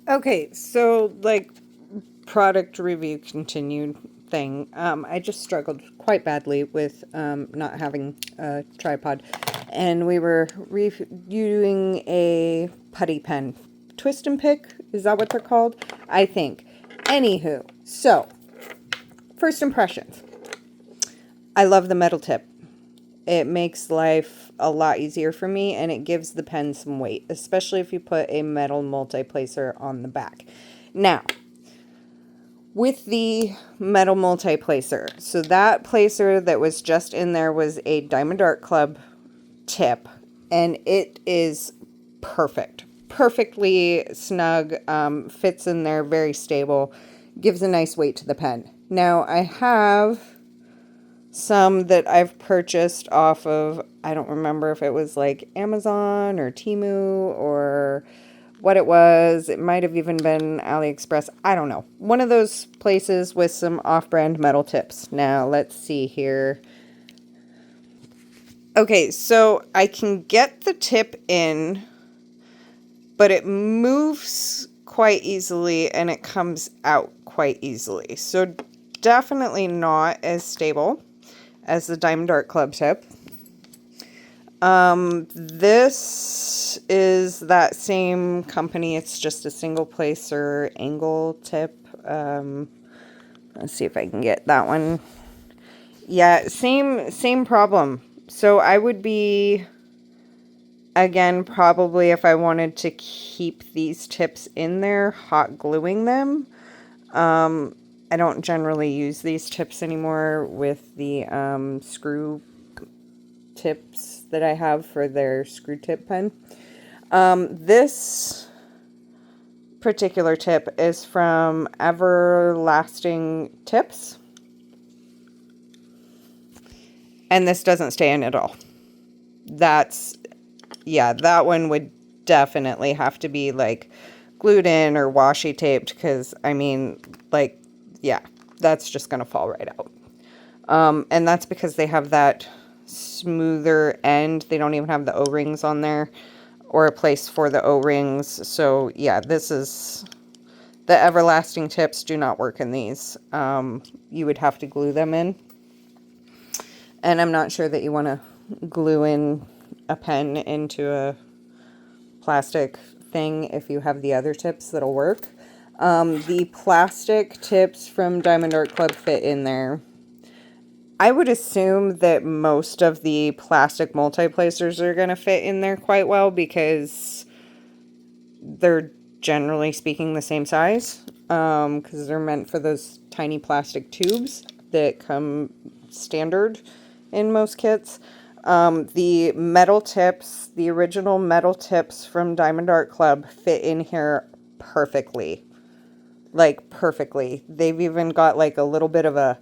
Okay, so like product review continued thing. I just struggled quite badly with not having a tripod, and we were reviewing a putty pen. Twist and pick, is that what they're called? I think. Anywho, so first impressions. I love the metal tip. It makes life a lot easier for me, and it gives the pen some weight, especially if you put a metal multi-placer on the back. Now, with the metal multi-placer, so that placer that was just in there was a Diamond Art Club tip, and it is perfect. Perfectly snug, fits in there, very stable, gives a nice weight to the pen. Now, I have some that I've purchased off of, I don't remember if it was like Amazon or Temu or what it was. It might have even been AliExpress. I don't know. One of those places with some off-brand metal tips. Now, let's see here. Okay, so I can get the tip in, but it moves quite easily and it comes out quite easily. So definitely not as stable as the Diamond Art Club tip. This is that same company. It's just a single placer angle tip. Let's see if I can get that one. Yeah, same problem. So I would be, again, probably if I wanted to keep these tips in there, hot gluing them. I don't generally use these tips anymore with the screw tips that I have for their screw tip pen. This particular tip is from Everlasting Tips, and this doesn't stay in at all. Yeah, that one would definitely have to be like glued in or washi taped, because I mean, like, yeah, that's just gonna fall right out. And that's because they have that smoother end. They don't even have the O-rings on there or a place for the O-rings. So yeah, this is, the Everlasting Tips do not work in these. You would have to glue them in. And I'm not sure that you want to glue in a pen into a plastic thing if you have the other tips that'll work. The plastic tips from Diamond Art Club fit in there. I would assume that most of the plastic multi-placers are going to fit in there quite well because they're generally speaking the same size, because they're meant for those tiny plastic tubes that come standard in most kits. The metal tips, the original metal tips from Diamond Art Club fit in here perfectly. Like, perfectly. They've even got like a little bit of a,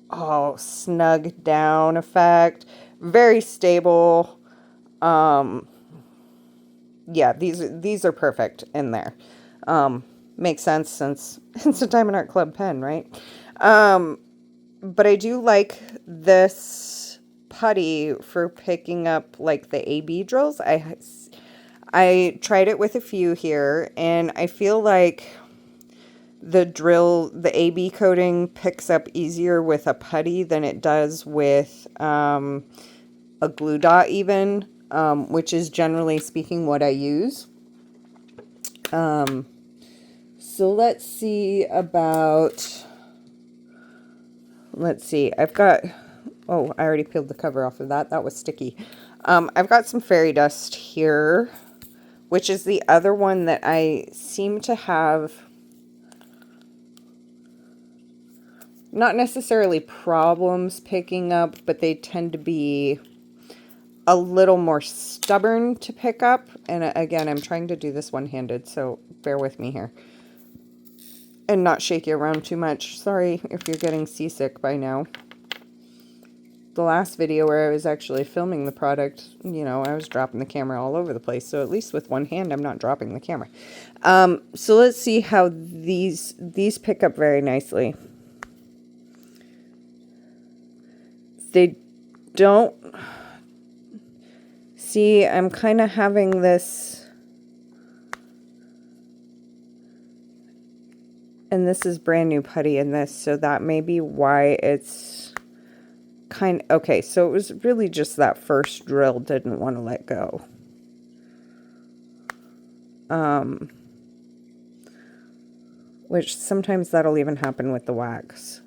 oh, snug down effect. Very stable. Yeah, these are perfect in there. Makes sense since it's a Diamond Art Club pen, right? But I do like this putty for picking up like the AB drills. I tried it with a few here, and I feel like the AB coating picks up easier with a putty than it does with a glue dot even, which is generally speaking what I use. So let's see, I've got, oh, I already peeled the cover off of that. That was sticky. I've got some fairy dust here, which is the other one that I seem to have not necessarily problems picking up, but they tend to be a little more stubborn to pick up. And again, I'm trying to do this one-handed, so bear with me here. And not shake you around too much. Sorry if you're getting seasick by now. The last video where I was actually filming the product, you know, I was dropping the camera all over the place. So at least with one hand, I'm not dropping the camera. So let's see how these pick up very nicely. They don't... See, I'm kind of having this And this is brand new putty in this, so that may be why it's okay, so it was really just that first drill didn't want to let go. Which sometimes that'll even happen with the wax.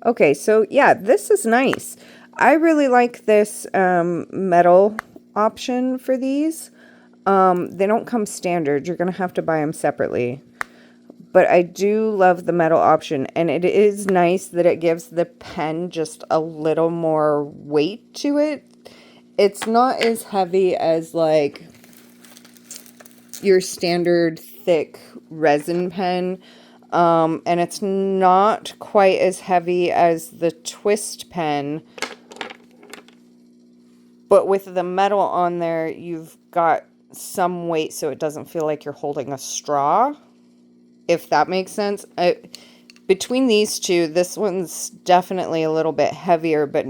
Okay, so yeah, this is nice. I really like this metal option for these. They don't come standard. You're going to have to buy them separately. But I do love the metal option, and it is nice that it gives the pen just a little more weight to it. It's not as heavy as like your standard thick resin pen, and it's not quite as heavy as the twist pen. But with the metal on there, you've got some weight so it doesn't feel like you're holding a straw, if that makes sense. Between these two, this one's definitely a little bit heavier, but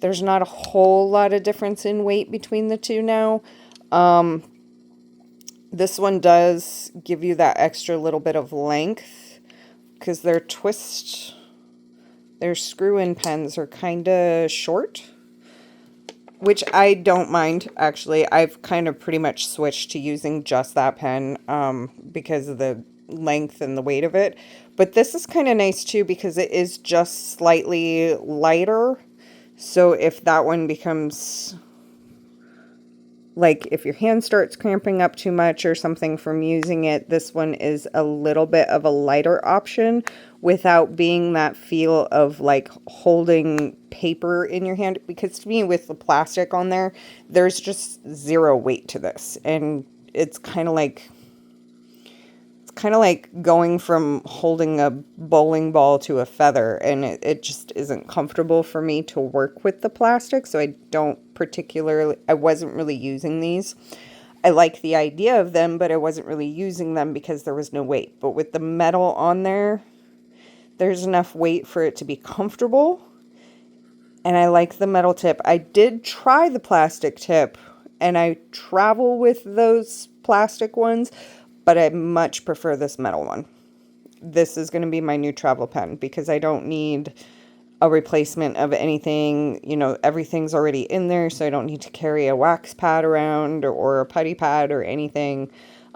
there's not a whole lot of difference in weight between the two now. This one does give you that extra little bit of length because their screw-in pens are kind of short, which I don't mind, actually. I've kind of pretty much switched to using just that pen because of the length and the weight of it. But this is kind of nice too because it is just slightly lighter. So if that one becomes, like, if your hand starts cramping up too much or something from using it, this one is a little bit of a lighter option without being that feel of like holding paper in your hand. Because to me, with the plastic on there, there's just zero weight to this. And it's kind of like going from holding a bowling ball to a feather, and it just isn't comfortable for me to work with the plastic, so I wasn't really using these. I like the idea of them, but I wasn't really using them because there was no weight. But with the metal on there, there's enough weight for it to be comfortable, and I like the metal tip. I did try the plastic tip, and I travel with those plastic ones, but I much prefer this metal one. This is going to be my new travel pen because I don't need a replacement of anything. You know, everything's already in there, so I don't need to carry a wax pad around or a putty pad or anything.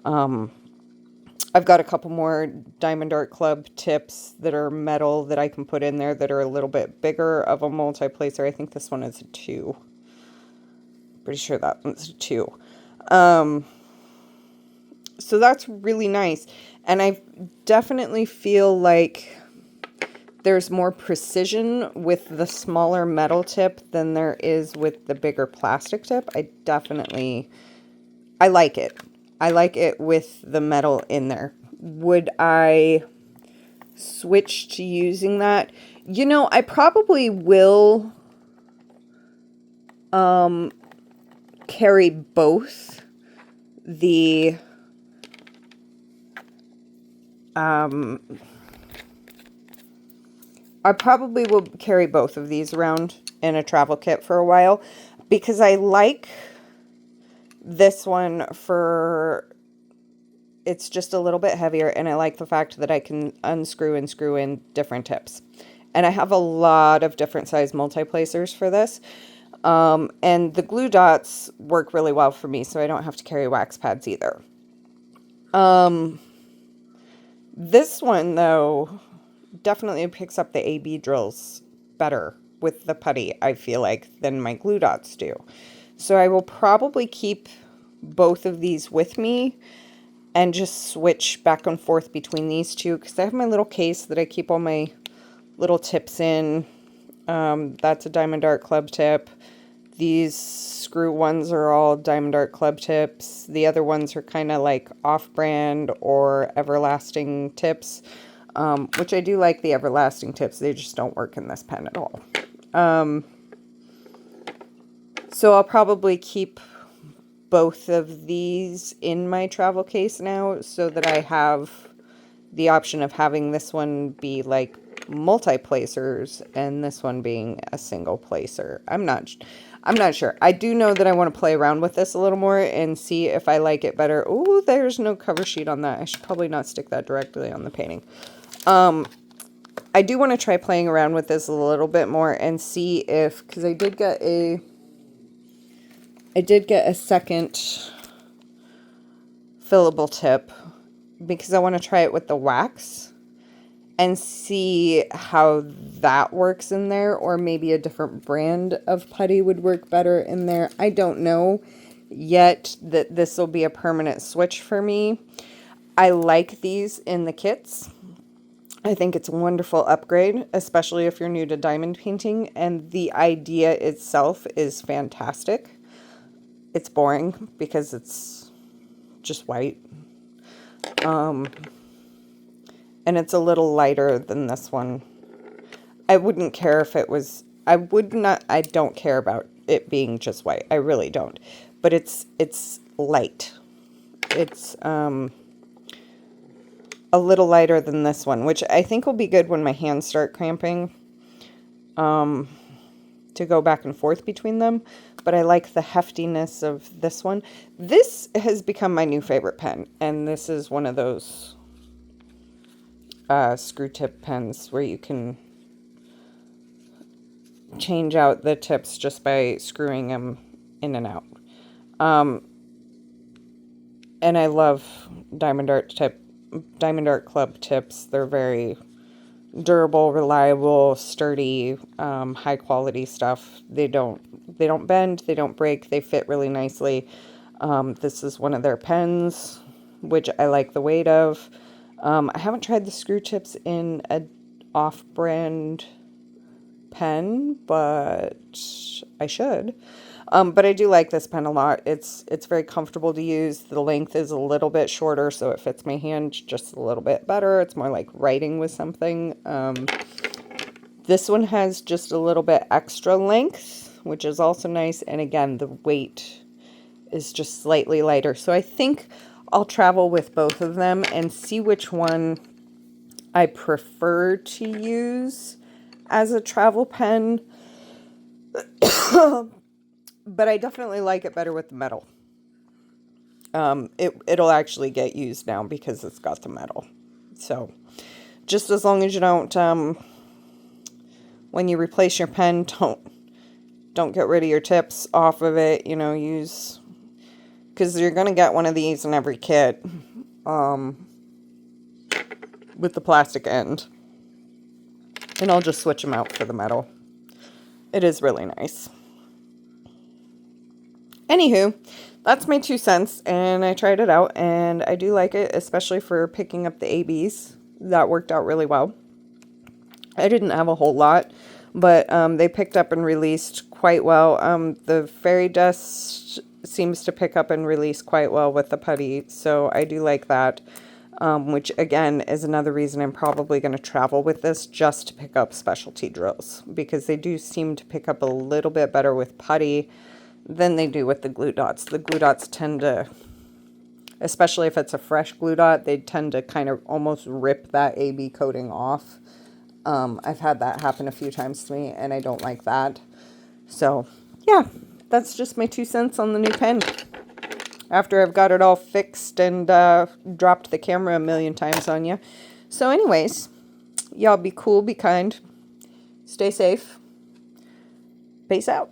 I've got a couple more Diamond Art Club tips that are metal that I can put in there that are a little bit bigger of a multi-placer. I think this one is a 2. Pretty sure that one's a 2. So that's really nice. And I definitely feel like there's more precision with the smaller metal tip than there is with the bigger plastic tip. I like it. I like it with the metal in there. Would I switch to using that? You know, I probably will carry both the I probably will carry both of these around in a travel kit for a while because I like this one it's just a little bit heavier, and I like the fact that I can unscrew and screw in different tips. And I have a lot of different size multi-placers for this. And the glue dots work really well for me, so I don't have to carry wax pads either. This one, though, definitely picks up the AB drills better with the putty, I feel like, than my glue dots do. So I will probably keep both of these with me and just switch back and forth between these two because I have my little case that I keep all my little tips in. That's a Diamond Art Club tip. These screw ones are all Diamond Art Club tips. The other ones are kind of like off-brand or Everlasting tips, which I do like the Everlasting tips. They just don't work in this pen at all. So I'll probably keep both of these in my travel case now so that I have the option of having this one be like multi-placers and this one being a single placer. I'm not sure. I do know that I want to play around with this a little more and see if I like it better. Oh, there's no cover sheet on that. I should probably not stick that directly on the painting. I do want to try playing around with this a little bit more and see if, because I did get a second fillable tip because I want to try it with the wax and see how that works in there, or maybe a different brand of putty would work better in there. I don't know yet that this will be a permanent switch for me. I like these in the kits. I think it's a wonderful upgrade, especially if you're new to diamond painting, and the idea itself is fantastic. It's boring because it's just white. And it's a little lighter than this one. I wouldn't care if it was, I don't care about it being just white. I really don't. But it's light. It's a little lighter than this one, which I think will be good when my hands start cramping, to go back and forth between them. But I like the heftiness of this one. This has become my new favorite pen, and this is one of those screw tip pens where you can change out the tips just by screwing them in and out. And I love Diamond Art Club tips. They're very durable, reliable, sturdy, high quality stuff. They don't bend, they don't break, they fit really nicely. This is one of their pens, which I like the weight of. I haven't tried the screw tips in a off-brand pen, but I should. But I do like this pen a lot. It's very comfortable to use. The length is a little bit shorter, so it fits my hand just a little bit better. It's more like writing with something. This one has just a little bit extra length, which is also nice. And again, the weight is just slightly lighter. So I think I'll travel with both of them and see which one I prefer to use as a travel pen. But I definitely like it better with the metal. It'll actually get used now because it's got the metal. So just as long as you don't, when you replace your pen, don't get rid of your tips off of it. You know, use, because you're going to get one of these in every kit, with the plastic end. And I'll just switch them out for the metal. It is really nice. Anywho, that's my 2 cents, and I tried it out, and I do like it, especially for picking up the ABs. That worked out really well. I didn't have a whole lot, but they picked up and released quite well. The fairy dust seems to pick up and release quite well with the putty, so I do like that, which again is another reason I'm probably going to travel with this, just to pick up specialty drills, because they do seem to pick up a little bit better with putty than they do with the glue dots. The glue dots tend to, especially if it's a fresh glue dot, they tend to kind of almost rip that AB coating off. I've had that happen a few times to me, and I don't like that. So, yeah, that's just my 2 cents on the new pen. After I've got it all fixed and dropped the camera a million times on you. So anyways, y'all be cool, be kind, stay safe. Peace out.